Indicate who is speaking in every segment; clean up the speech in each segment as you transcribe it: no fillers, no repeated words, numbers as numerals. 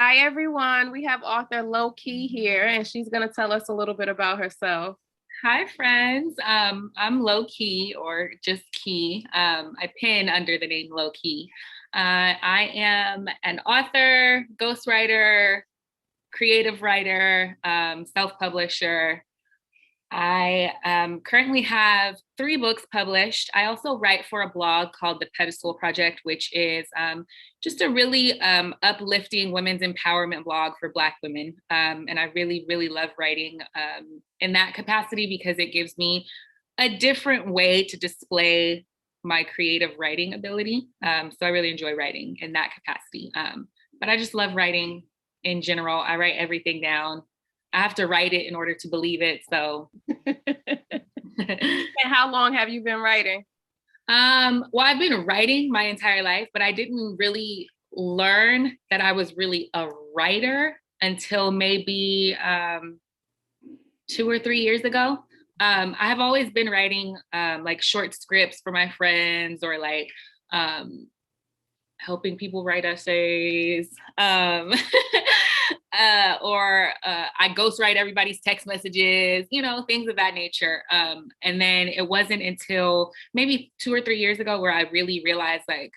Speaker 1: Hi, everyone. We have author Low Kee here, and she's going to tell us a little bit about herself.
Speaker 2: Hi, friends. I'm Low Kee or just Key. I pin under the name Low Kee. I am an author, ghostwriter, creative writer, self-publisher. I currently have 3 books published. I also write for a blog called The Pedestal Project, which is just a really uplifting women's empowerment blog for Black women. And I really, really love writing in that capacity because it gives me a different way to display my creative writing ability. So I really enjoy writing in that capacity. But I just love writing in general. I write everything down. I have to write it in order to believe it. So,
Speaker 1: And how long have you been writing?
Speaker 2: well, I've been writing my entire life, but I didn't really learn that I was really a writer until maybe 2 or 3 years ago. I have always been writing like short scripts for my friends or like helping people write essays. Or I ghostwrite everybody's text messages, things of that nature. And then it wasn't until maybe 2 or 3 years ago where I really realized, like,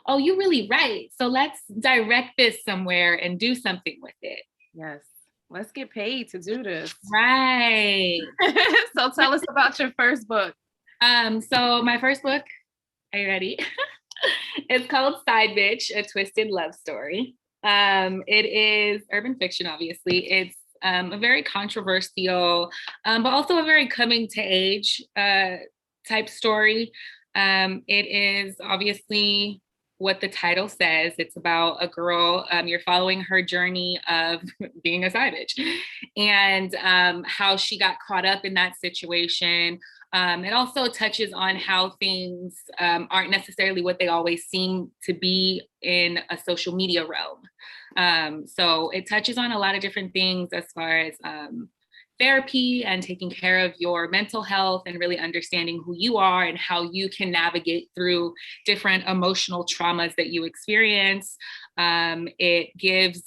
Speaker 2: oh, you really write. So let's direct this somewhere and do something with it.
Speaker 1: Yes. Let's get paid to do this.
Speaker 2: Right.
Speaker 1: So tell us about your first book.
Speaker 2: So my first book, are you ready? It's called Side Bitch, A Twisted Love Story. It is urban fiction, obviously. It's a very controversial, but also a very coming to age type story. It is obviously what the title says. It's about a girl. You're following her journey of being a side bitch and how she got caught up in that situation. It also touches on how things aren't necessarily what they always seem to be in a social media realm. So it touches on a lot of different things as far as therapy and taking care of your mental health and really understanding who you are and how you can navigate through different emotional traumas that you experience. It gives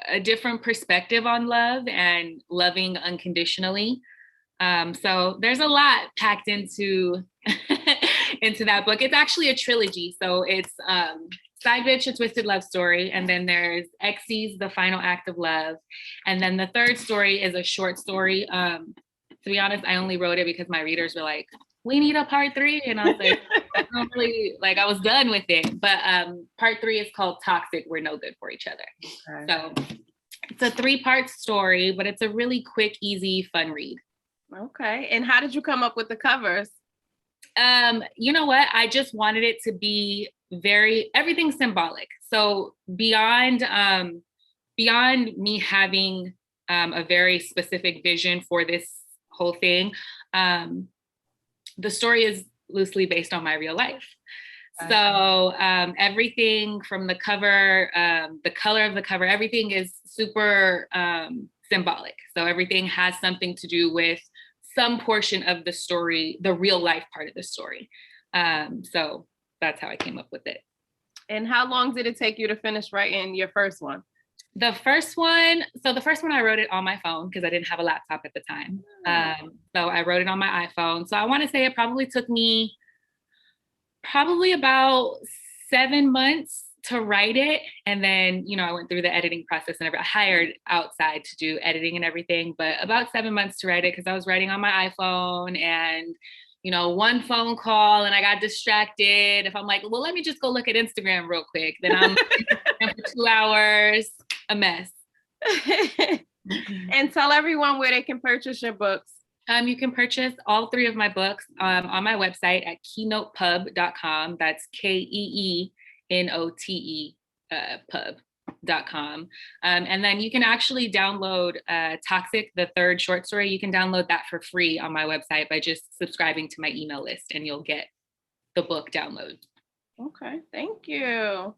Speaker 2: a different perspective on love and loving unconditionally. So there's a lot packed into into that book. It's actually a trilogy. So it's Side Bitch, A Twisted Love Story. And then there's Exes, The Final Act of Love. And then the third story is a short story. To be honest, I only wrote it because my readers were like, we need a part 3. And I was like, I don't really, like, I was done with it. But part 3 is called Toxic, We're No Good for Each Other. Okay. So it's a 3-part story, but it's a really quick, easy, fun read.
Speaker 1: Okay. And how did you come up with the covers?
Speaker 2: You know what? I just wanted it to be everything symbolic. So beyond me having a very specific vision for this whole thing, the story is loosely based on my real life. So everything from the cover, the color of the cover, everything is super symbolic. So everything has something to do with some portion of the story, the real life part of the story. So that's how I came up with it.
Speaker 1: And how long did it take you to finish writing your first one?
Speaker 2: The first one I wrote it on my phone because I didn't have a laptop at the time. So I wrote it on my iPhone. So I want to say it probably took me about 7 months to write it. And then, I went through the editing process and I hired outside to do editing and everything, but about 7 months to write it because I was writing on my iPhone and, one phone call and I got distracted. If I'm like, well, let me just go look at Instagram real quick, then I'm for 2 hours, a mess.
Speaker 1: And tell everyone where they can purchase your books.
Speaker 2: You can purchase all 3 of my books on my website at keennotepub.com. That's KEENOTE pub.com. And then you can actually download Toxic, the 3rd short story. You can download that for free on my website by just subscribing to my email list and you'll get the book download.
Speaker 1: Okay, thank you.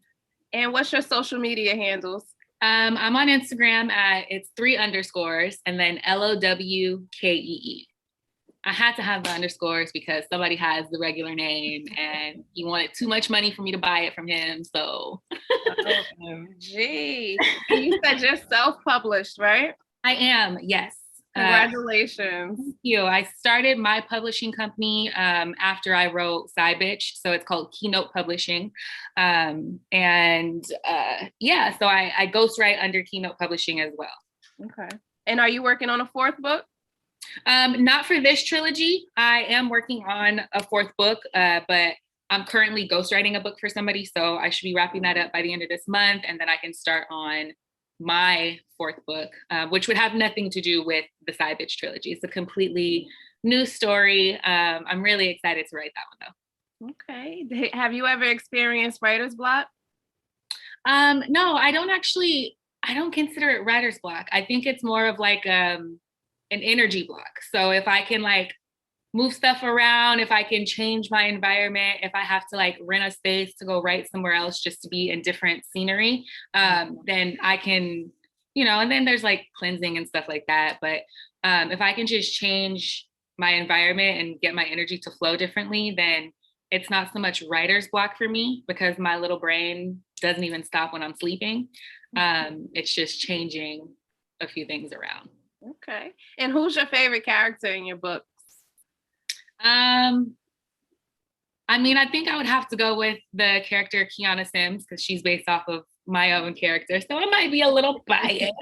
Speaker 1: And what's your social media handles?
Speaker 2: I'm on Instagram it's 3 underscores and then LOWKEE. I had to have the underscores because somebody has the regular name and he wanted too much money for me to buy it from him. So
Speaker 1: OMG. And you said you're self-published, right?
Speaker 2: I am, yes.
Speaker 1: Congratulations.
Speaker 2: Thank you. I started my publishing company after I wrote Side Bitch. So it's called Keynote Publishing. Yeah, so I ghostwrite under Keynote Publishing as well.
Speaker 1: Okay. And are you working on a fourth book?
Speaker 2: Not for this trilogy. I am working on a fourth book, but I'm currently ghostwriting a book for somebody. So I should be wrapping that up by the end of this month. And then I can start on my fourth book, which would have nothing to do with the Side Bitch trilogy. It's a completely new story. I'm really excited to write that one though.
Speaker 1: Okay. Have you ever experienced writer's block?
Speaker 2: No, I don't consider it writer's block. I think it's more of like an energy block. So if I can like move stuff around, if I can change my environment, if I have to like rent a space to go write somewhere else just to be in different scenery, then I can, and then there's like cleansing and stuff like that. But if I can just change my environment and get my energy to flow differently, then it's not so much writer's block for me because my little brain doesn't even stop when I'm sleeping. It's just changing a few things around.
Speaker 1: Okay. And who's your favorite character in your books?
Speaker 2: I think I would have to go with the character Kiana Sims because she's based off of my own character. So I might be a little biased.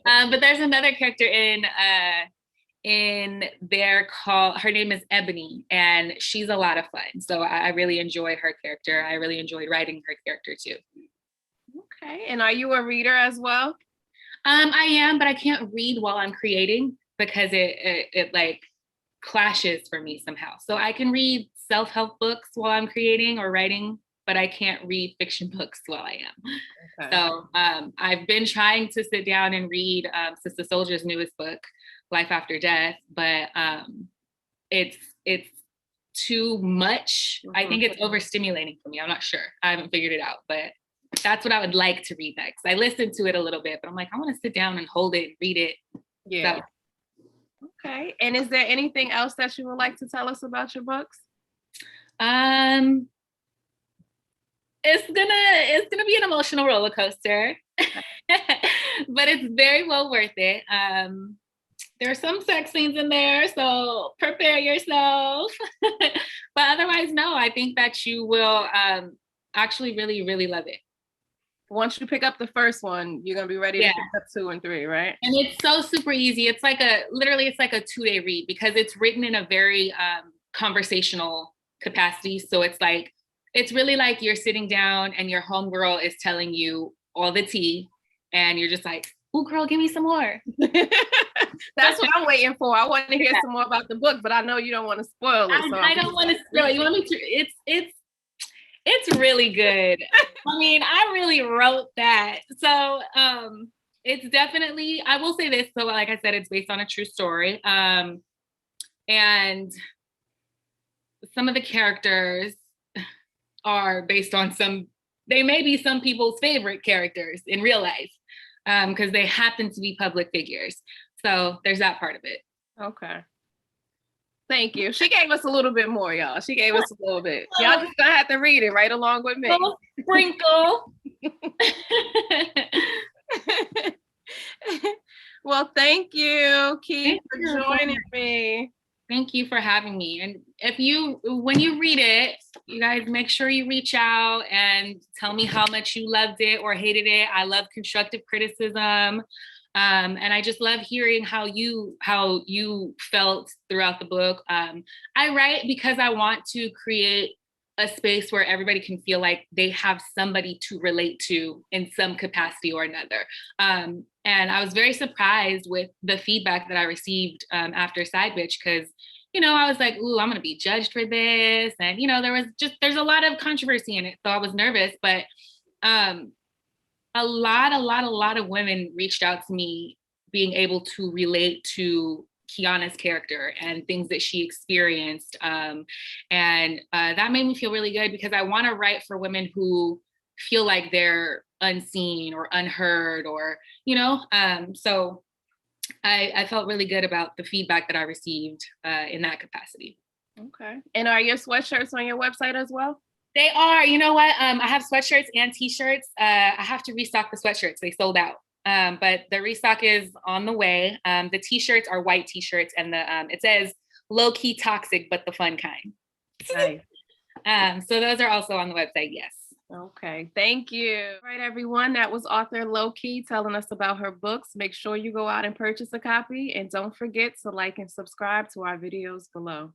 Speaker 2: But there's another character in there called, her name is Ebony, and she's a lot of fun. So I really enjoy her character. I really enjoyed writing her character too.
Speaker 1: Okay. And are you a reader as well?
Speaker 2: I am, but I can't read while I'm creating because it like clashes for me somehow. So I can read self-help books while I'm creating or writing, but I can't read fiction books while I am. Okay. So I've been trying to sit down and read Sister Soldier's newest book, Life After Death, but it's too much. I think it's overstimulating for me. I'm not sure. I haven't figured it out, but that's what I would like to read next. I listened to it a little bit, but I'm like, I want to sit down and hold it and read it.
Speaker 1: Yeah. So. Okay. And is there anything else that you would like to tell us about your books?
Speaker 2: It's gonna be an emotional roller coaster, but it's very well worth it. There are some sex scenes in there, so prepare yourself. But otherwise, no, I think that you will actually really, really love it.
Speaker 1: Once you pick up the first one, you're gonna be ready to pick up 2 and 3, right?
Speaker 2: And it's so super easy. It's like literally it's like a 2-day read because it's written in a very conversational capacity. So it's really like you're sitting down and your homegirl is telling you all the tea and you're just like, oh girl, give me some more.
Speaker 1: That's what I'm waiting for. I want to hear some more about the book, but I know you don't want to spoil it. So
Speaker 2: I don't want to spoil it. You want me to? It's really good. I mean, I really wrote that. So it's definitely, I will say this. So like I said, it's based on a true story. And some of the characters are based on they may be some people's favorite characters in real life because they happen to be public figures. So there's that part of it.
Speaker 1: Okay. Thank you. She gave us a little bit more, y'all. She gave us a little bit. Y'all just gonna have to read it right along with me.
Speaker 2: Sprinkle.
Speaker 1: Well, thank you, Kee, for joining me.
Speaker 2: Thank you for having me. And when you read it, you guys make sure you reach out and tell me how much you loved it or hated it. I love constructive criticism. And I just love hearing how you felt throughout the book. I write because I want to create a space where everybody can feel like they have somebody to relate to in some capacity or another. And I was very surprised with the feedback that I received after Side Bitch, because, I was like, ooh, I'm going to be judged for this. And, there's a lot of controversy in it. So I was nervous, but a lot of women reached out to me being able to relate to Kiana's character and things that she experienced. And that made me feel really good because I want to write for women who feel like they're unseen or unheard or, so I felt really good about the feedback that I received in that capacity.
Speaker 1: Okay. And are your sweatshirts on your website as well?
Speaker 2: They are. You know what? I have sweatshirts and t-shirts. I have to restock the sweatshirts. They sold out. But the restock is on the way. The t-shirts are white t-shirts, and it says low key toxic, but the fun kind.
Speaker 1: Nice.
Speaker 2: So those are also on the website. Yes.
Speaker 1: Okay, thank you. All right, everyone, that was Author Low Kee telling us about her books. Make sure you go out and purchase a copy, and don't forget to like and subscribe to our videos below.